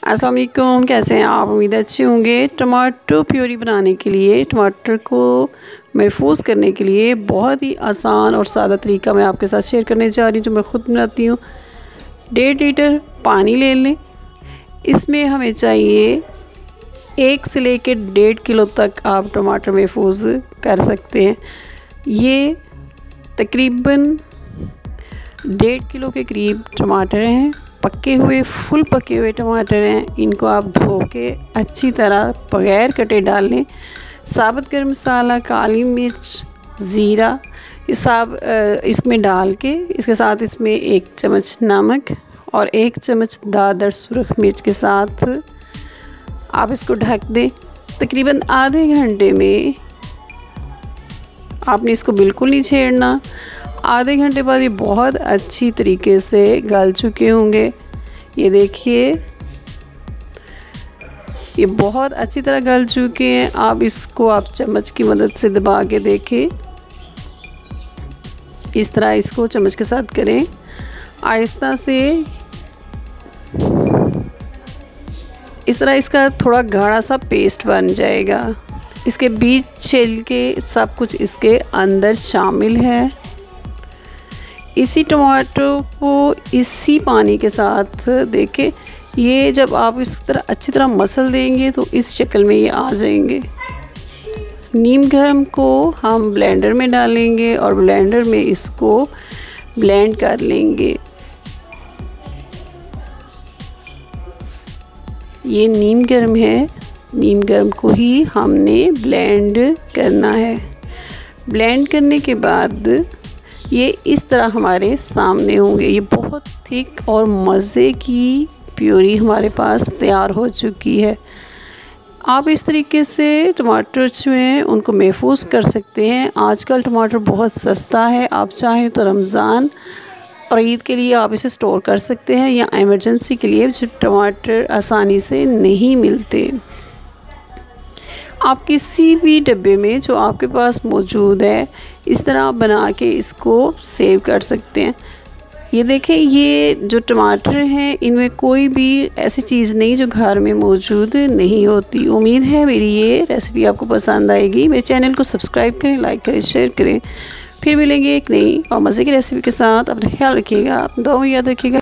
अस्सलाम वालेकुम, कैसे हैं आप? उम्मीद अच्छे होंगे। टमाटो प्यूरी बनाने के लिए, टमाटर को महफूज करने के लिए बहुत ही आसान और सादा तरीका मैं आपके साथ शेयर करने जा रही हूँ, जो मैं ख़ुद बनाती हूँ। 1.5 लीटर पानी ले लें। इसमें हमें चाहिए 1 से लेकर 1.5 किलो तक आप टमाटर महफूज कर सकते हैं। ये तकरीबन 1.5 किलो के करीब टमाटर हैं। पके हुए, फुल पके हुए टमाटर हैं। इनको आप धो के अच्छी तरह बगैर कटे डाल लें। साबुत गरम मसाला, काली मिर्च, ज़ीरा, ये सब इसमें डाल के, इसके साथ इसमें 1 चम्मच नमक और 1 चम्मच दादर सुरख मिर्च के साथ आप इसको ढक दें। तकरीबन आधे घंटे में आपने इसको बिल्कुल नहीं छेड़ना। आधे घंटे बाद ये बहुत अच्छी तरीके से गल चुके होंगे। ये देखिए, ये बहुत अच्छी तरह गल चुके हैं। आप इसको चम्मच की मदद से दबा के देखें। इस तरह इसको चम्मच के साथ करें, आहिस्ता से। इस तरह इसका थोड़ा गाढ़ा सा पेस्ट बन जाएगा। इसके बीज, छिलके, सब कुछ इसके अंदर शामिल है। इसी टमाटो को इसी पानी के साथ देखें, ये जब आप इस तरह अच्छी तरह मसल देंगे तो इस शक्ल में ये आ जाएंगे। नीम गरम को हम ब्लेंडर में डालेंगे और ब्लेंडर में इसको ब्लेंड कर लेंगे। ये नीम गरम है, नीम गरम को ही हमने ब्लेंड करना है। ब्लेंड करने के बाद ये इस तरह हमारे सामने होंगे। ये बहुत थिक और मज़े की प्यूरी हमारे पास तैयार हो चुकी है। आप इस तरीके से टमाटर जो हैं उनको महफूज कर सकते हैं। आजकल टमाटर बहुत सस्ता है। आप चाहें तो रमज़ान और ईद के लिए आप इसे स्टोर कर सकते हैं, या इमरजेंसी के लिए जो टमाटर आसानी से नहीं मिलते। आप किसी भी डब्बे में जो आपके पास मौजूद है, इस तरह बना के इसको सेव कर सकते हैं। ये देखें, ये जो टमाटर हैं इनमें कोई भी ऐसी चीज़ नहीं जो घर में मौजूद नहीं होती। उम्मीद है मेरी ये रेसिपी आपको पसंद आएगी। मेरे चैनल को सब्सक्राइब करें, लाइक करें, शेयर करें। फिर मिलेंगे एक नई और मज़े की रेसिपी के साथ। अपना ख्याल रखिएगा, अपनी दुआ में याद रखिएगा।